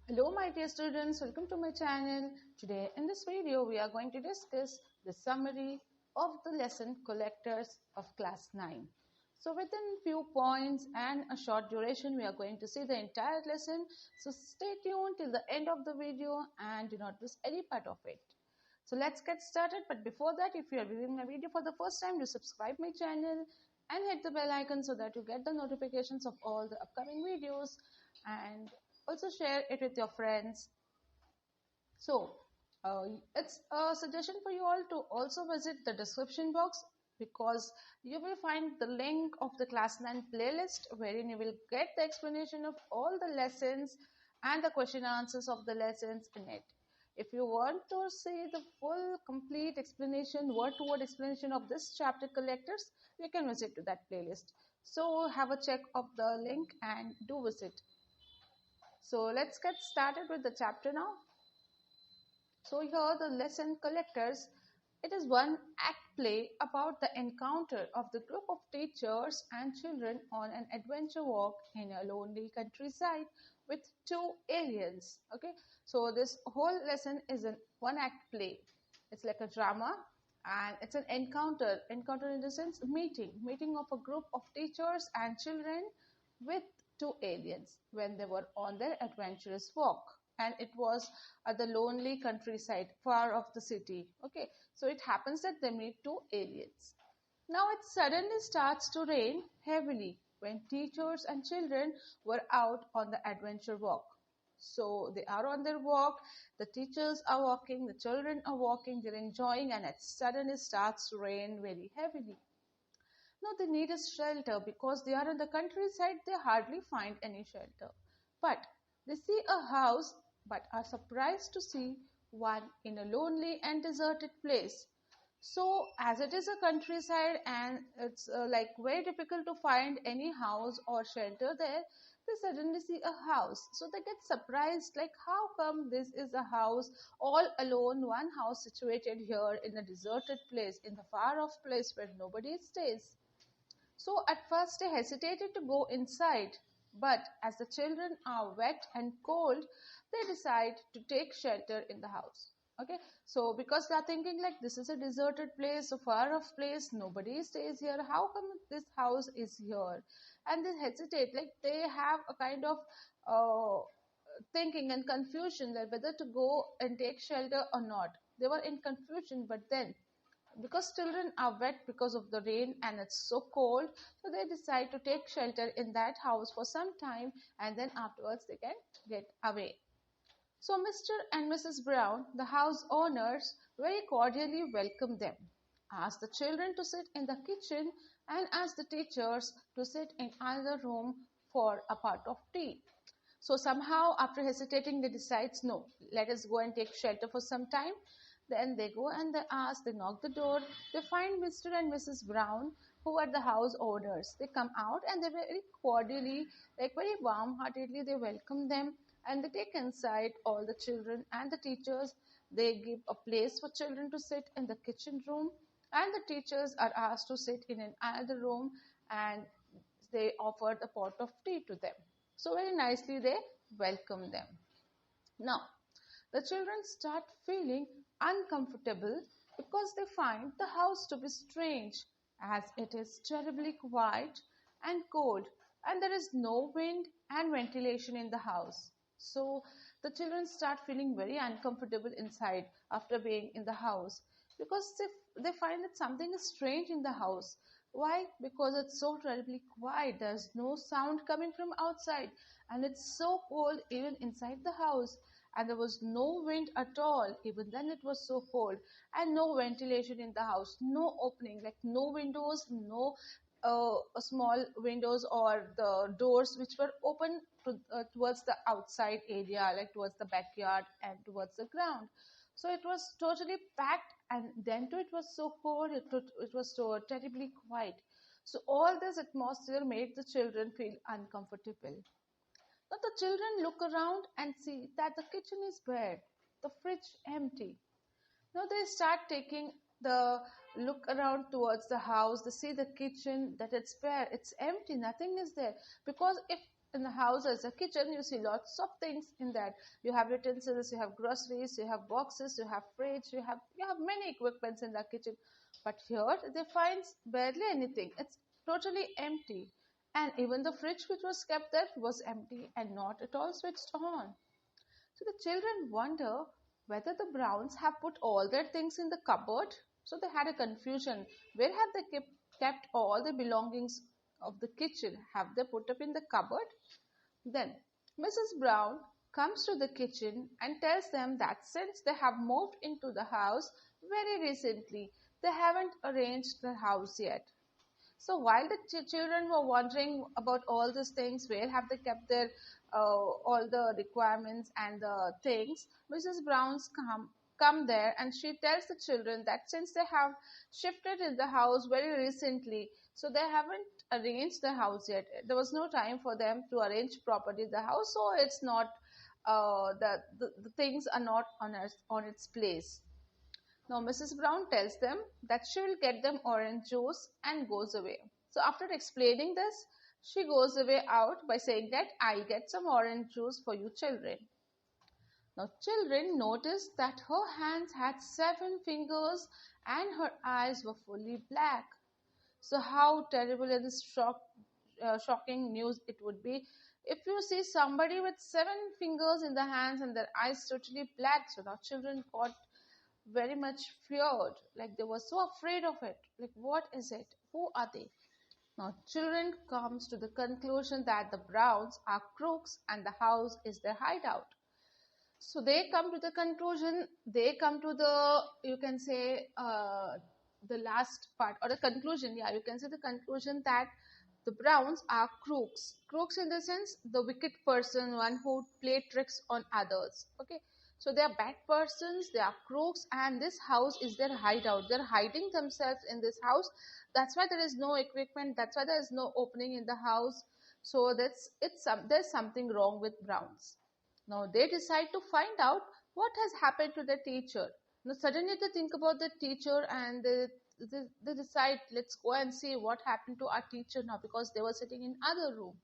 Hello my dear students, welcome to my channel. Today in this video we are going to discuss the summary of the lesson collectors of class 9. So within few points and a short duration we are going to see the entire lesson. So stay tuned till the end of the video and do not miss any part of it. So let's get started, but before that, if you are viewing my video for the first time, do subscribe my channel and hit the bell icon so that you get the notifications of all the upcoming videos, and also share it with your friends. So it's a suggestion for you all to also visit the description box, because you will find the link of the class 9 playlist wherein you will get the explanation of all the lessons and the question and answers of the lessons in it. If you want to see the full complete explanation, word to word explanation of this chapter collectors, you can visit to that playlist. So have a check of the link and do visit. So let's get started with the chapter now. So here the lesson collectors, it is one act play about the encounter of the group of teachers and children on an adventure walk in a lonely countryside with two aliens. Okay, so this whole lesson is an one act play. It's like a drama, and it's an encounter in the sense meeting of a group of teachers and children with two aliens when they were on their adventurous walk, and it was at the lonely countryside far off the city. Okay, so it happens that they meet two aliens. Now it suddenly starts to rain heavily when teachers and children were out on the adventure walk. So they are on their walk, the teachers are walking, the children are walking, they're enjoying, and it suddenly starts to rain very heavily. Now they need a shelter because they are in the countryside, they hardly find any shelter. But they see a house, but are surprised to see one in a lonely and deserted place. So as it is a countryside and it's like very difficult to find any house or shelter there, they suddenly see a house. So they get surprised, like how come this is a house all alone, one house situated here in a deserted place, in the far off place where nobody stays. So at first they hesitated to go inside, but as the children are wet and cold, they decide to take shelter in the house. Okay, so because they are thinking like this is a deserted place, a far off place, nobody stays here, how come this house is here? And they hesitate, like they have a kind of uh, thinking and confusion that whether to go and take shelter or not. They were in confusion, but then because children are wet because of the rain and it's so cold, so they decide to take shelter in that house for some time, and then afterwards they can get away. So Mr. and Mrs. Brown, the house owners, very cordially welcomed them, asked the children to sit in the kitchen, and asked the teachers to sit in either room for a pot of tea. So somehow after hesitating they decide, no, let us go and take shelter for some time. Then they go and they knock the door. They find Mr. and Mrs. Brown, who are the house owners. They come out and they very cordially, like very warm-heartedly, they welcome them, and they take inside all the children and the teachers. They give a place for children to sit in the kitchen room, and the teachers are asked to sit in another room, and they offered a pot of tea to them. So very nicely they welcome them. Now, the children start feeling uncomfortable because they find the house to be strange, as it is terribly quiet and cold, and there is no wind and ventilation in the house. So the children start feeling very uncomfortable inside after being in the house, because they find that something is strange in the house. Why? Because it's so terribly quiet. There's no sound coming from outside, and it's so cold even inside the house, and there was no wind at all. Even then it was so cold, and no ventilation in the house, no opening, like no windows, no small windows or the doors which were open towards the outside area, like towards the backyard and towards the ground. So it was totally packed, and then too it was so cold, it was so terribly quiet. So all this atmosphere made the children feel uncomfortable. Now the children look around and see that the kitchen is bare, the fridge empty. Now they start taking the look around towards the house. They see the kitchen, that it's bare, it's empty, nothing is there. Because if in the house as a kitchen, you see lots of things in that. You have utensils, you have groceries, you have boxes, you have fridge, you have many equipments in the kitchen. But here they find barely anything. It's totally empty. And even the fridge which was kept there was empty and not at all switched on. So the children wonder whether the Browns have put all their things in the cupboard. So they had a confusion. Where have they kept all the belongings of the kitchen? Have they put up in the cupboard? Then Mrs. Brown comes to the kitchen and tells them that since they have moved into the house very recently, they haven't arranged the house yet. So while the children were wondering about all these things, where have they kept their all the requirements and the things, Mrs. Brown's come there and she tells the children that since they have shifted in the house very recently, so they haven't arranged the house yet. There was no time for them to arrange properly the house, so it's not the things are not on its place. Now Mrs. Brown tells them that she will get them orange juice and goes away. So after explaining this, she goes away out by saying that I'll get some orange juice for you children. Now children noticed that her hands had 7 fingers and her eyes were fully black. So how terrible and shocking news it would be if you see somebody with 7 fingers in the hands and their eyes totally black. So now children got very much feared, like they were so afraid of it. Like, what is it? Who are they? Now children comes to the conclusion that the Browns are crooks and the house is their hideout. So they come to the conclusion, they come to the, you can say, the last part or the conclusion. Yeah, you can say the conclusion that the Browns are crooks. Crooks in the sense the wicked person, one who play tricks on others. Okay. So they are bad persons, they are crooks, and this house is their hideout. They're hiding themselves in this house. That's why there is no equipment. That's why there is no opening in the house. So there's something wrong with Browns. Now they decide to find out what has happened to the teacher. Now suddenly they think about the teacher and they decide, let's go and see what happened to our teacher now, because they were sitting in other room.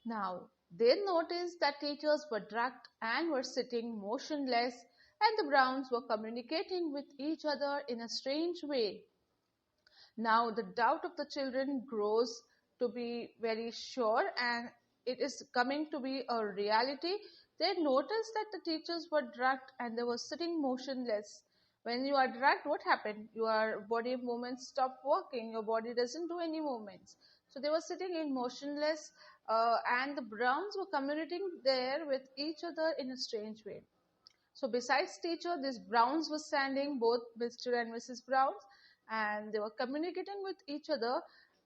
Now they noticed that teachers were drugged and were sitting motionless, and the Browns were communicating with each other in a strange way. Now the doubt of the children grows to be very sure, and it is coming to be a reality. They noticed that the teachers were drugged and they were sitting motionless. When you are drugged, what happened? Your body movements stop working. Your body doesn't do any movements. So they were sitting in motionless, and the Browns were communicating there with each other in a strange way. So besides teacher, these Browns were standing, both Mr. and Mrs. Browns, and they were communicating with each other.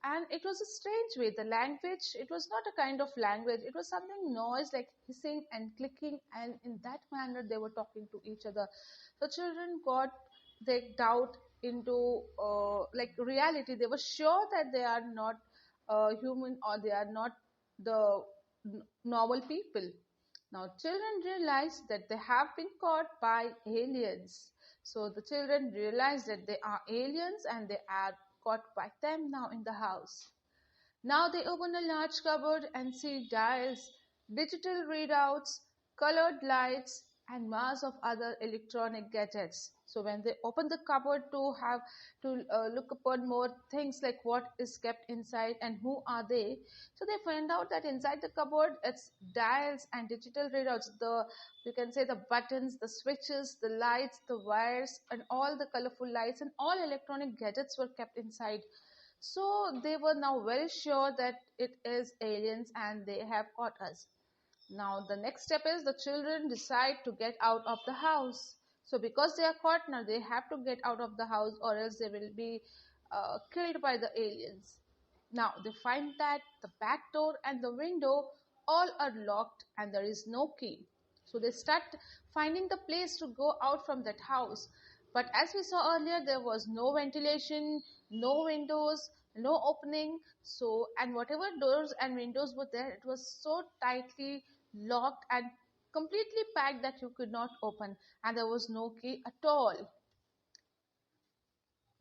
And it was a strange way. The language, it was not a kind of language. It was something noise like hissing and clicking, and in that manner they were talking to each other. The children got their doubt into like reality. They were sure that they are not human, or they are not the normal people. Now children realize that they have been caught by aliens. So the children realize that they are aliens and they are caught by them now in the house. Now they open a large cupboard and see dials, digital readouts, colored lights, and mass of other electronic gadgets. So when they open the cupboard to have to look upon more things like what is kept inside and who are they, so they find out that inside the cupboard it's dials and digital readouts. The, you can say, the buttons, the switches, the lights, the wires, and all the colorful lights and all electronic gadgets were kept inside. So they were now very sure that it is aliens and they have caught us. Now the next step is the children decide to get out of the house. So because they are caught now, they have to get out of the house, or else they will be killed by the aliens. Now they find that the back door and the window all are locked and there is no key. So they start finding the place to go out from that house. But as we saw earlier, there was no ventilation, no windows, no opening. So, and whatever doors and windows were there, it was so tightly locked and completely packed that you could not open, and there was no key at all.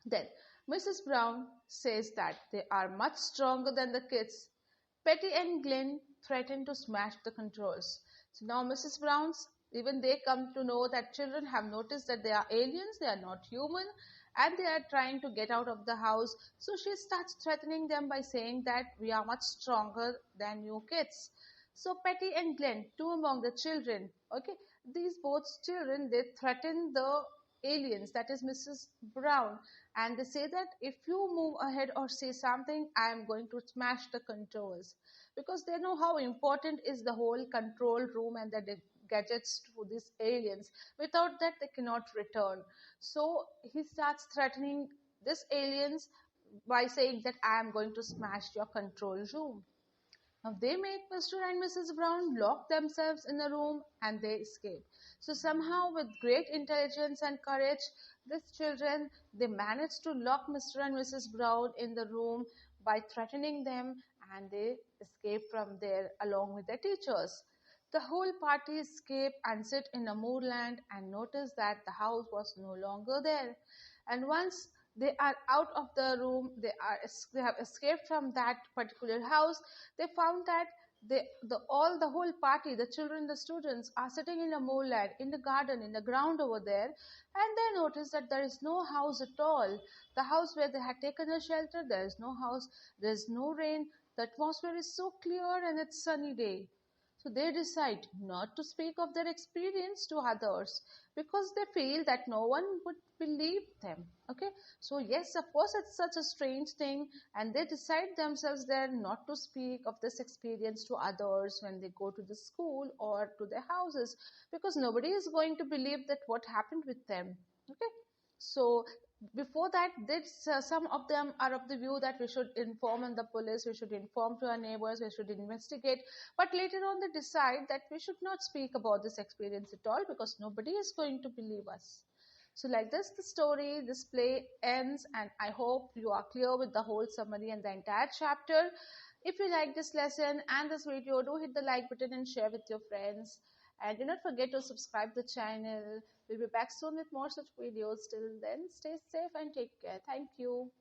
Then Mrs. Brown says that they are much stronger than the kids. Petty and Glenn threaten to smash the controls. So now Mrs. Brown's, even they come to know that children have noticed that they are aliens, they are not human, and they are trying to get out of the house. So she starts threatening them by saying that we are much stronger than you kids. So Patty and Glenn, two among the children, okay, these both children, they threaten the aliens, that is Mrs. Brown, and they say that if you move ahead or say something, I am going to smash the controls, because they know how important is the whole control room and the gadgets to these aliens. Without that, they cannot return. So he starts threatening these aliens by saying that I am going to smash your control room. Now they make Mr. and Mrs. Brown lock themselves in a room and they escape. So somehow with great intelligence and courage, these children, they manage to lock Mr. and Mrs. Brown in the room by threatening them, and they escape from there along with their teachers. The whole party escape and sit in a moorland and notice that the house was no longer there. And once they are out of the room, they have escaped from that particular house. They found that the whole party, the children, the students are sitting in a moorland, in the garden, in the ground over there, and they notice that there is no house at all. The house where they had taken a shelter, there is no house, there is no rain. The atmosphere is so clear and it's sunny day. So they decide not to speak of their experience to others because they feel that no one would believe them. Okay, so yes, of course, it's such a strange thing, and they decide themselves then not to speak of this experience to others when they go to the school or to their houses, because nobody is going to believe that what happened with them. Okay, so before that, some of them are of the view that we should inform on the police, we should inform to our neighbors, we should investigate. But later on, they decide that we should not speak about this experience at all because nobody is going to believe us. So like this, the story, this play ends, and I hope you are clear with the whole summary and the entire chapter. If you like this lesson and this video, do hit the like button and share with your friends. And do not forget to subscribe the channel. We'll be back soon with more such videos. Till then, stay safe and take care. Thank you.